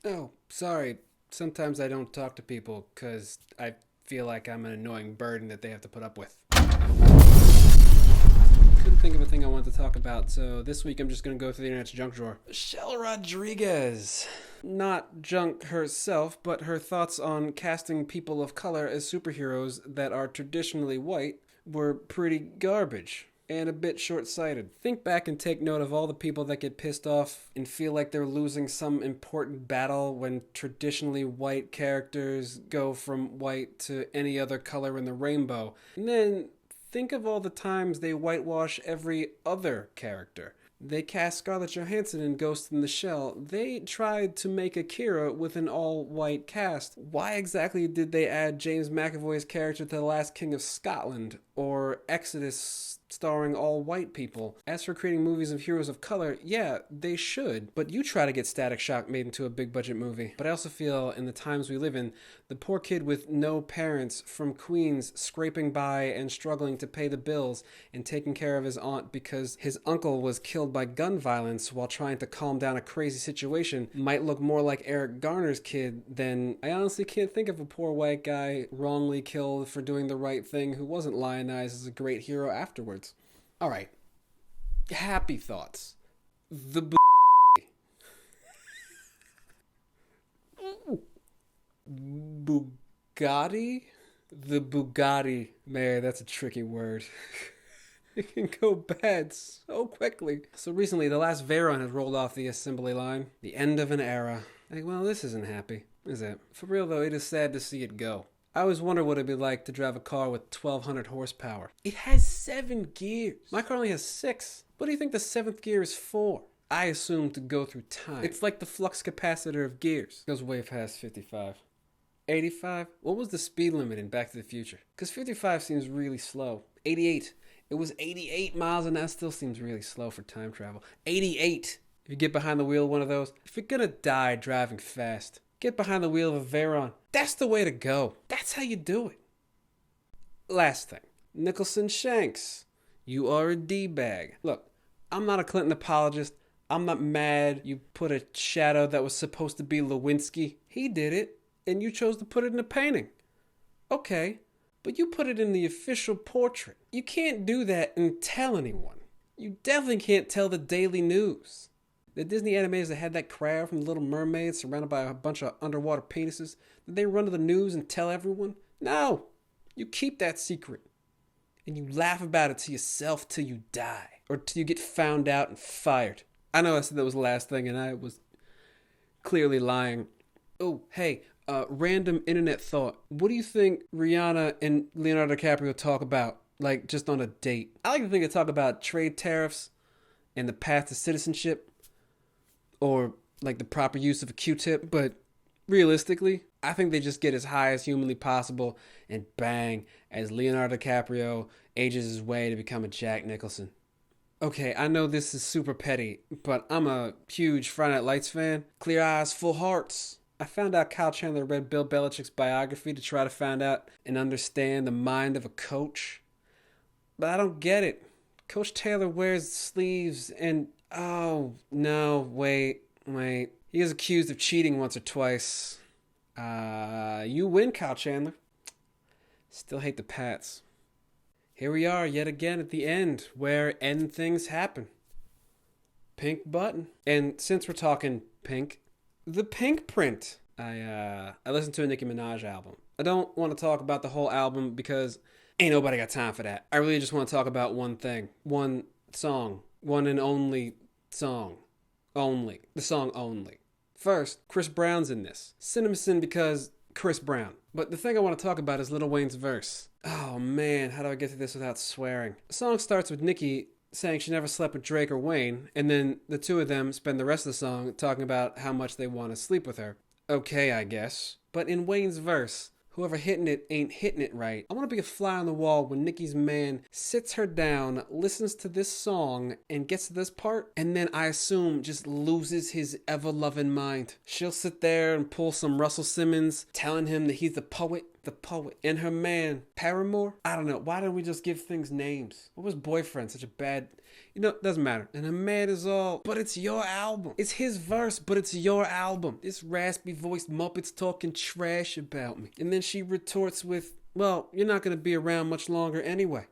Oh, sorry. Sometimes I don't talk to people because I feel like I'm an annoying burden that they have to put up with. Couldn't think of a thing I wanted to talk about, so this week I'm just going to go through the internet's junk drawer. Michelle Rodriguez. Not junk herself, but her thoughts on casting people of color as superheroes that are traditionally white were pretty garbage and a bit short sighted. Think back and take note of all the people that get pissed off and feel like they're losing some important battle when traditionally white characters go from white to any other color in the rainbow. And then think of all the times they whitewash every other character. They cast Scarlett Johansson in Ghost in the Shell. They tried to make Akira with an all-white cast. Why exactly did they add James McAvoy's character to The Last King of Scotland? Or Exodus starring all white people? As for creating movies of heroes of color, yeah, they should. But you try to get Static Shock made into a big budget movie. But I also feel in the times we live in, the poor kid with no parents from Queens scraping by and struggling to pay the bills and taking care of his aunt because his uncle was killed by gun violence while trying to calm down a crazy situation might look more like Eric Garner's kid than... I honestly can't think of a poor white guy wrongly killed for doing the right thing who wasn't lionized as a great hero afterwards. Alright. Happy thoughts. The Bugatti? The Bugatti. Man, that's a tricky word. It can go bad so quickly. So recently, the last Veyron had rolled off the assembly line. The end of an era. Like, well, this isn't happy, is it? For real, though, it is sad to see it go. I always wonder what it'd be like to drive a car with 1,200 horsepower. It has 7 gears. My car only has 6. What do you think the 7th gear is for? I assume to go through time. It's like the flux capacitor of gears. It goes way past 55. 85? What was the speed limit in Back to the Future? Because 55 seems really slow. 88. It was 88 miles an hour. Still seems really slow for time travel. 88. If you get behind the wheel of one of those, if you're gonna die driving fast, get behind the wheel of a Veyron. That's the way to go. That's how you do it. Last thing. Nicholson Shanks. You are a D-bag. Look, I'm not a Clinton apologist. I'm not mad you put a shadow that was supposed to be Lewinsky. He did it, and you chose to put it in a painting. Okay, but you put it in the official portrait. You can't do that and tell anyone. You definitely can't tell the Daily News. The Disney animators that had that crowd from The Little Mermaid surrounded by a bunch of underwater penises, did they run to the news and tell everyone? No! You keep that secret. And you laugh about it to yourself till you die. Or till you get found out and fired. I know I said that was the last thing and I was clearly lying. Oh, hey, random internet thought. What do you think Rhianna and Leonardo DiCaprio talk about? Like, just on a date. I like to think they talk about trade tariffs and the path to citizenship. Or, like, the proper use of a Q-tip. But, realistically, I think they just get as high as humanly possible. And bang, as Leonardo DiCaprio ages his way to become a Jack Nicholson. Okay, I know this is super petty, but I'm a huge Friday Night Lights fan. Clear eyes, full hearts. I found out Kyle Chandler read Bill Belichick's biography to try to find out and understand the mind of a coach. But I don't get it. Coach Taylor wears sleeves and... Oh, no, wait. He was accused of cheating once or twice. You win, Kyle Chandler. Still hate the Pats. Here we are yet again at the end, where end things happen. Pink button. And since we're talking pink, the Pink Print. I listened to a Nicki Minaj album. I don't want to talk about the whole album because ain't nobody got time for that. I really just want to talk about one thing. One song. One and only song. Only. The song Only. First, Chris Brown's in this. CinemaSin because Chris Brown. But the thing I want to talk about is Lil Wayne's verse. Oh man, how do I get to this without swearing? The song starts with Nicki saying she never slept with Drake or Wayne, and then the two of them spend the rest of the song talking about how much they want to sleep with her. Okay, I guess. But in Wayne's verse, whoever hitting it ain't hitting it right. I want to be a fly on the wall when Nicki's man sits her down, listens to this song, and gets to this part, and then I assume just loses his ever-loving mind. She'll sit there and pull some Russell Simmons, telling him that he's the poet, the poet, and her man, Paramore. I don't know. Why don't we just give things names? What was Boyfriend? Such a bad... it doesn't matter. And her man is all, but it's your album. It's his verse, but it's your album. This raspy voiced Muppet's talking trash about me. And then she retorts with, well, you're not going to be around much longer anyway.